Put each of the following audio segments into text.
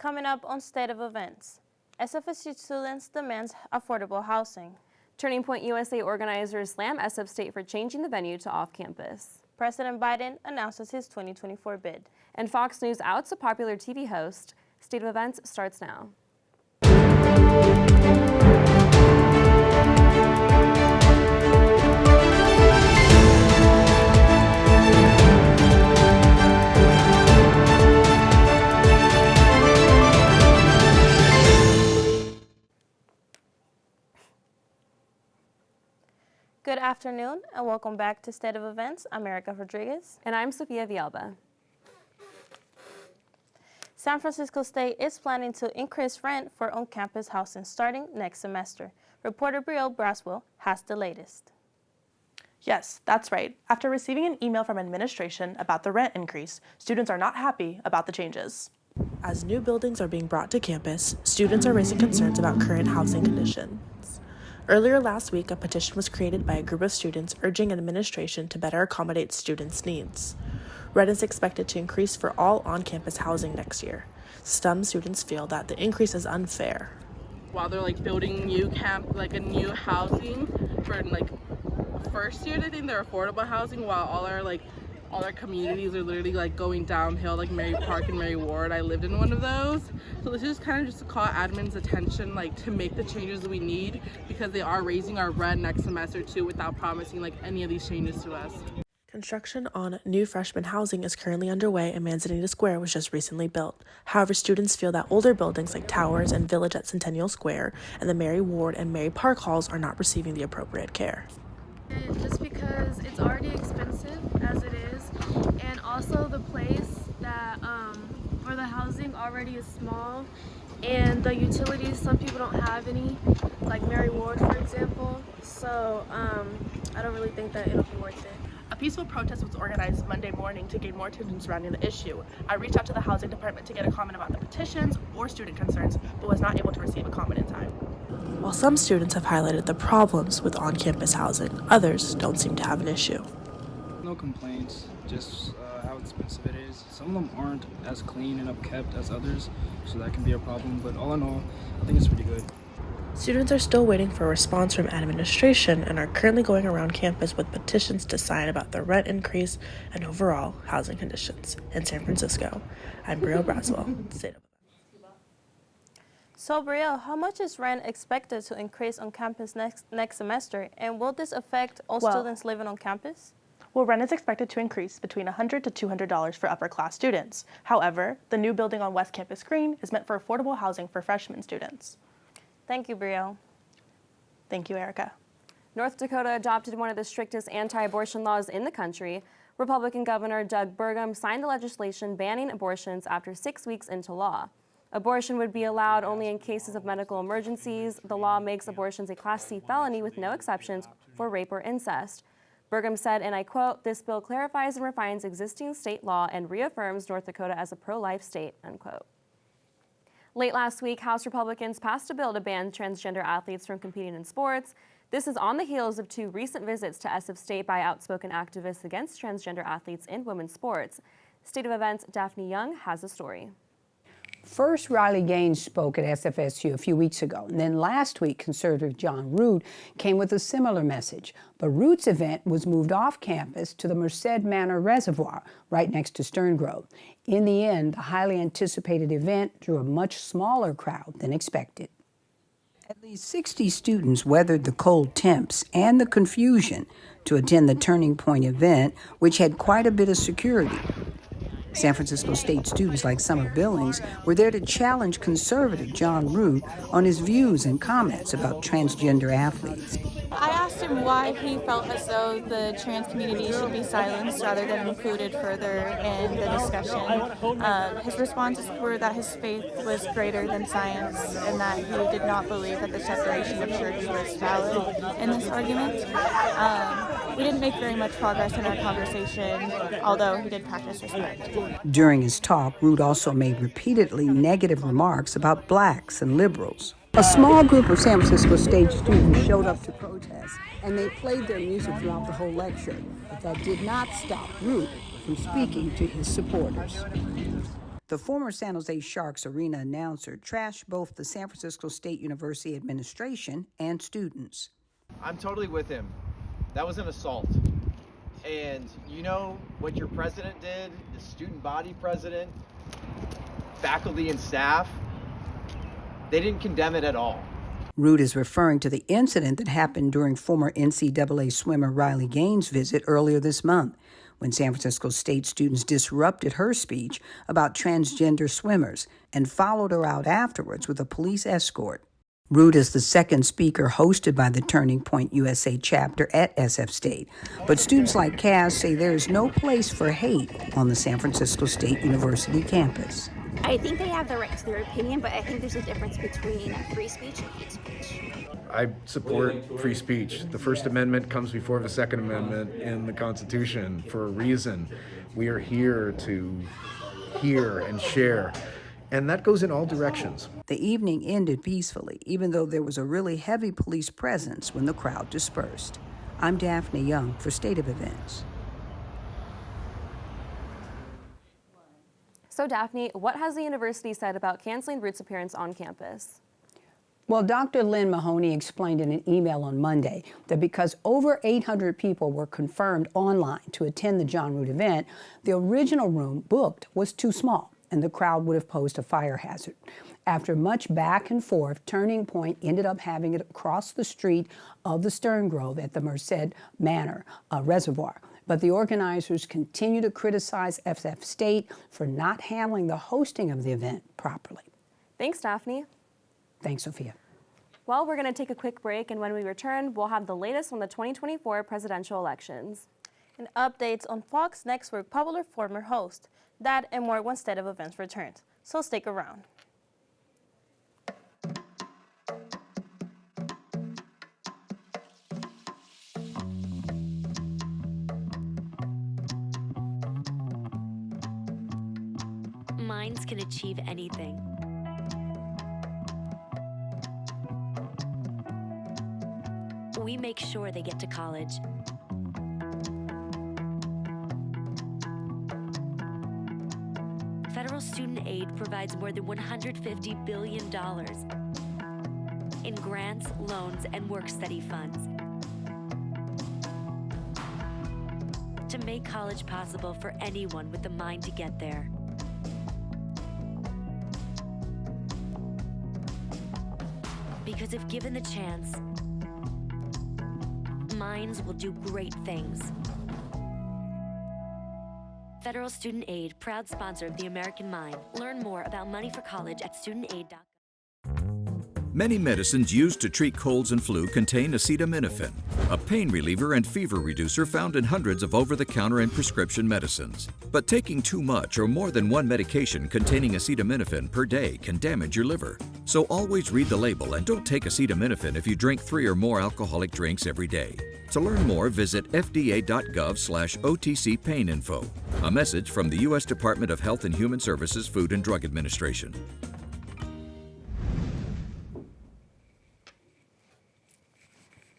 Coming up on State of Events, SFSU students demands affordable housing. Turning Point USA organizers slam SF State for changing the venue to off-campus. President Biden announces his 2024 bid. And Fox News outs a popular TV host. State of Events starts now. Good afternoon and welcome back to State of Events. I'm Erykah Rodriguez. And I'm Sophia Villalba. San Francisco State is planning to increase rent for on-campus housing starting next semester. Reporter Briel Braswell has the latest. Yes, that's right. After receiving an email from administration about the rent increase, students are not happy about the changes. As new buildings are being brought to campus, students are raising concerns about current housing conditions. Earlier last week, a petition was created by a group of students urging administration to better accommodate students' needs. Rent is expected to increase for all on-campus housing next year. Some students feel that the increase is unfair. While they're building new new housing for first year, they think they're affordable housing, while all our communities are literally going downhill, like Mary Park and Mary Ward. I lived in one of those. So this is kind of just to call admin's attention to make the changes that we need, because they are raising our rent next semester too without promising any of these changes to us. Construction on new freshman housing is currently underway and Manzanita Square was just recently built. However, students feel that older buildings like Towers and Village at Centennial Square and the Mary Ward and Mary Park halls are not receiving the appropriate care. Just because it's already expensive as it is, and also the place that or the housing already is small, and the utilities, some people don't have any, like Mary Ward for example, so I don't really think that it'll be worth it. A peaceful protest was organized Monday morning to gain more attention surrounding the issue. I reached out to the housing department to get a comment about the petitions or student concerns, but was not able to receive a comment in time. While some students have highlighted the problems with on-campus housing, others don't seem to have an issue. No complaints, just how expensive it is. Some of them aren't as clean and upkept as others, so that can be a problem, but all in all, I think it's pretty good. Students are still waiting for a response from administration and are currently going around campus with petitions to sign about the rent increase and overall housing conditions. In San Francisco, I'm Briel Braswell, State of. So Briel, how much is rent expected to increase on campus next semester, and will this affect all students living on campus? Well, rent is expected to increase between $100 to $200 for upper class students. However, the new building on West Campus Green is meant for affordable housing for freshman students. Thank you, Briel. Thank you, Erykah. North Dakota adopted one of the strictest anti-abortion laws in the country. Republican Governor Doug Burgum signed the legislation banning abortions after 6 weeks into law. Abortion would be allowed only in cases of medical emergencies. The law makes abortions a Class C felony with no exceptions for rape or incest. Burgum said, and I quote, "This bill clarifies and refines existing state law and reaffirms North Dakota as a pro-life state," unquote. Late last week, House Republicans passed a bill to ban transgender athletes from competing in sports. This is on the heels of 2 recent visits to SF State by outspoken activists against transgender athletes in women's sports. State of Events' Daphne Young has a story. First, Riley Gaines spoke at SFSU a few weeks ago, and then last week, conservative John Root came with a similar message. But Root's event was moved off campus to the Merced Manor Reservoir, right next to Stern Grove. In the end, the highly anticipated event drew a much smaller crowd than expected. At least 60 students weathered the cold temps and the confusion to attend the Turning Point event, which had quite a bit of security. San Francisco State students like Summer Billings were there to challenge conservative John Root on his views and comments about transgender athletes. I asked him why he felt as though the trans community should be silenced rather than included further in the discussion. His responses were that his faith was greater than science and that he did not believe that the separation of church was valid in this argument. We didn't make very much progress in our conversation, although he did practice respect. During his talk, Root also made repeatedly negative remarks about blacks and liberals. A small group of San Francisco State students showed up to protest, and they played their music throughout the whole lecture, but that did not stop Root from speaking to his supporters. The former San Jose Sharks arena announcer trashed both the San Francisco State University administration and students. I'm totally with him. That was an assault. And you know what your president did, the student body president, faculty and staff, they didn't condemn it at all. Root is referring to the incident that happened during former NCAA swimmer Riley Gaines' visit earlier this month, when San Francisco State students disrupted her speech about transgender swimmers and followed her out afterwards with a police escort. Root is the second speaker hosted by the Turning Point USA chapter at SF State, but students like Cass say there is no place for hate on the San Francisco State University campus. I think they have the right to their opinion, but I think there's a difference between free speech and hate speech. I support free speech. The First Amendment comes before the Second Amendment in the Constitution for a reason. We are here to hear and share, and that goes in all directions. The evening ended peacefully, even though there was a really heavy police presence when the crowd dispersed. I'm Daphne Young for State of Events. So Daphne, what has the university said about canceling Root's appearance on campus? Well, Dr. Lynn Mahoney explained in an email on Monday that because over 800 people were confirmed online to attend the John Root event, the original room booked was too small, and the crowd would have posed a fire hazard. After much back and forth, Turning Point ended up having it across the street of the Stern Grove at the Merced Manor Reservoir. But the organizers continue to criticize SF State for not handling the hosting of the event properly. Thanks, Daphne. Thanks, Sophia. Well, we're going to take a quick break, and when we return, we'll have the latest on the 2024 presidential elections. And updates on Fox Next with popular former host. That and more when State of Events returns. So stick around. Minds can achieve anything. We make sure they get to college. Federal student aid provides more than $150 billion in grants, loans, and work-study funds to make college possible for anyone with the mind to get there. Because if given the chance, minds will do great things. Federal Student Aid, proud sponsor of the American Mind. Learn more about money for college at studentaid.gov. Many medicines used to treat colds and flu contain acetaminophen, a pain reliever and fever reducer found in hundreds of over-the-counter and prescription medicines. But taking too much or more than one medication containing acetaminophen per day can damage your liver. So always read the label and don't take acetaminophen if you drink 3 or more alcoholic drinks every day. To learn more, visit fda.gov/OTC pain info. A message from the U.S. Department of Health and Human Services Food and Drug Administration.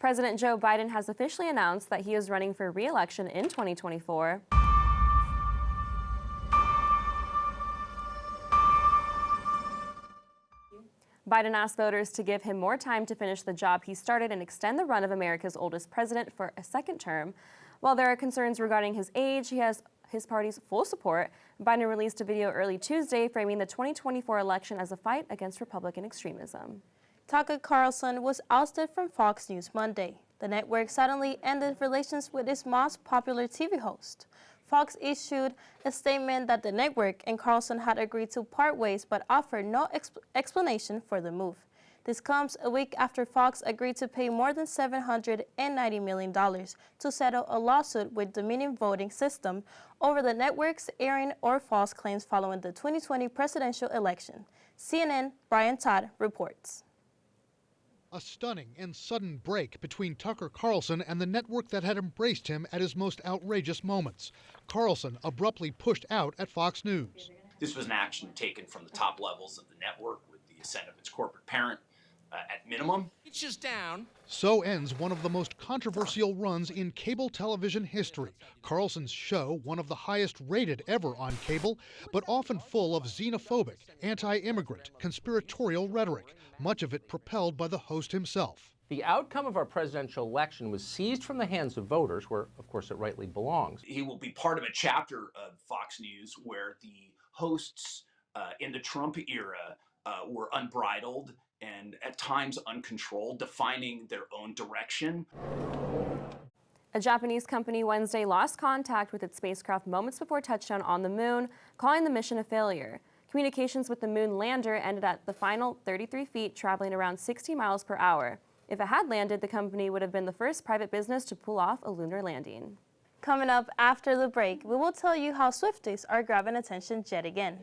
President Joe Biden has officially announced that he is running for re-election in 2024. Biden asked voters to give him more time to finish the job he started and extend the run of America's oldest president for a second term. While there are concerns regarding his age, he has his party's full support. Biden released a video early Tuesday framing the 2024 election as a fight against Republican extremism. Tucker Carlson was ousted from Fox News Monday. The network suddenly ended relations with its most popular TV host. Fox issued a statement that the network and Carlson had agreed to part ways but offered no explanation for the move. This comes a week after Fox agreed to pay more than $790 million to settle a lawsuit with Dominion Voting System over the network's airing or false claims following the 2020 presidential election. CNN Brian Todd reports. A stunning and sudden break between Tucker Carlson and the network that had embraced him at his most outrageous moments. Carlson abruptly pushed out at Fox News. This was an action taken from the top levels of the network with the assent of its corporate parent. at minimum. It's just down. So ends one of the most controversial runs in cable television history. Carlson's show, one of the highest rated ever on cable, but often full of xenophobic, anti-immigrant, conspiratorial rhetoric, much of it propelled by the host himself. The outcome of our presidential election was seized from the hands of voters, where, of course, it rightly belongs. He will be part of a chapter of Fox News where the hosts in the Trump era were unbridled and at times uncontrolled, defining their own direction. A Japanese company Wednesday lost contact with its spacecraft moments before touchdown on the moon, calling the mission a failure. Communications with the moon lander ended at the final 33 feet, traveling around 60 miles per hour. If it had landed, the company would have been the first private business to pull off a lunar landing. Coming up after the break, we will tell you how Swifties are grabbing attention yet again.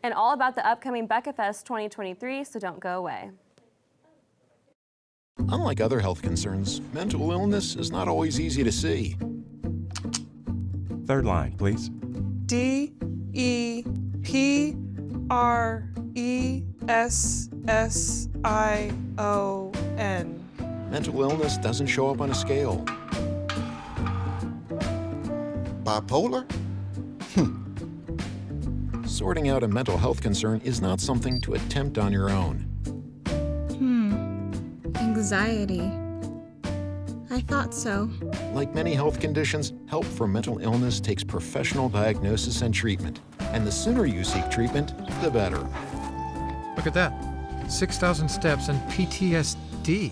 And all about the upcoming Becca Fest 2023, so don't go away. Unlike other health concerns, mental illness is not always easy to see. Third line, please. DEPRESSION. Mental illness doesn't show up on a scale. Bipolar? Sorting out a mental health concern is not something to attempt on your own. Anxiety. I thought so. Like many health conditions, help for mental illness takes professional diagnosis and treatment. And the sooner you seek treatment, the better. Look at that. 6,000 steps and PTSD.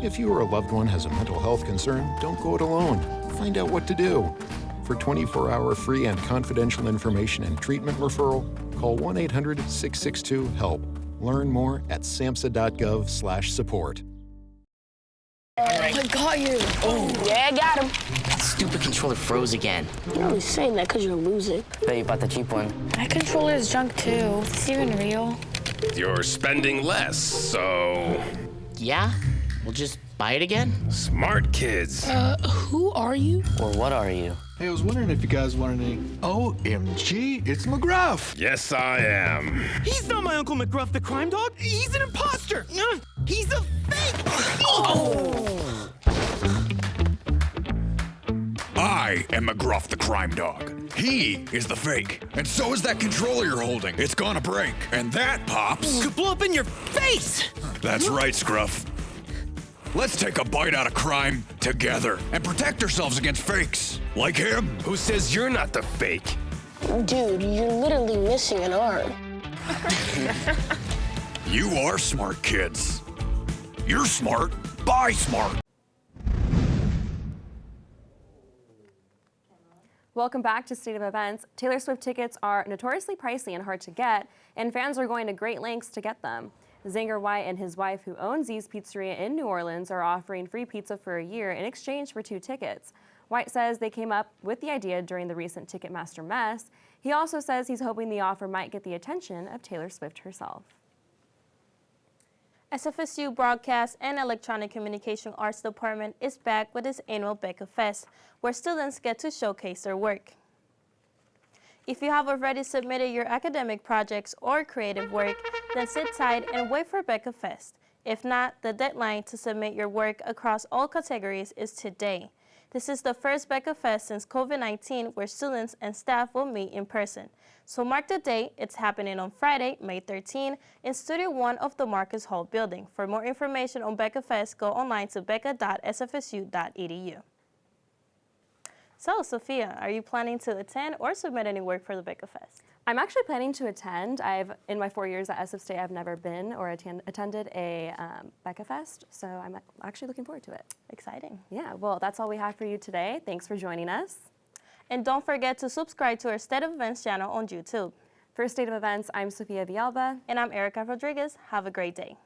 If you or a loved one has a mental health concern, don't go it alone. Find out what to do. For 24-hour free and confidential information and treatment referral, call 1-800-662-HELP. Learn more at samhsa.gov/support. I got you. Oh, yeah, I got him. That stupid controller froze again. You're only saying that because you're losing. Bet you bought the cheap one. That controller is junk, too. Is this even real? You're spending less, so... Yeah? We'll just buy it again? Smart kids. Who are you? Or what are you? Hey, I was wondering if you guys wanted any... OMG, it's McGruff! Yes, I am. He's not my Uncle McGruff, the crime dog. He's an imposter. He's a fake. Oh! I am McGruff, the crime dog. He is the fake. And so is that controller you're holding. It's gonna break. And that, Pops... could blow up in your face! That's right, Scruff. Let's take a bite out of crime together and protect ourselves against fakes. Like him. Who says you're not the fake? Dude, you're literally missing an arm. You are smart, kids. You're smart. Buy smart. Welcome back to State of Events. Taylor Swift tickets are notoriously pricey and hard to get, and fans are going to great lengths to get them. Zanger White and his wife, who owns Z's Pizzeria in New Orleans, are offering free pizza for a year in exchange for 2 tickets. White says they came up with the idea during the recent Ticketmaster mess. He also says he's hoping the offer might get the attention of Taylor Swift herself. SFSU Broadcast and Electronic Communication Arts Department is back with its annual Becca Fest, where students get to showcase their work. If you have already submitted your academic projects or creative work, then sit tight and wait for Becca Fest. If not, the deadline to submit your work across all categories is today. This is the first Becca Fest since COVID-19 where students and staff will meet in person. So mark the date. It's happening on Friday, May 13 in Studio 1 of the Marcus Hall building. For more information on Becca Fest, go online to becca.sfsu.edu. So, Sophia, are you planning to attend or submit any work for the Becca Fest? I'm actually planning to attend. In my 4 years at SF State, I've never been or attended a Becca Fest, so I'm actually looking forward to it. Exciting. Yeah, well, that's all we have for you today. Thanks for joining us. And don't forget to subscribe to our State of Events channel on YouTube. For State of Events, I'm Sophia Villalba. And I'm Erykah Rodriguez. Have a great day.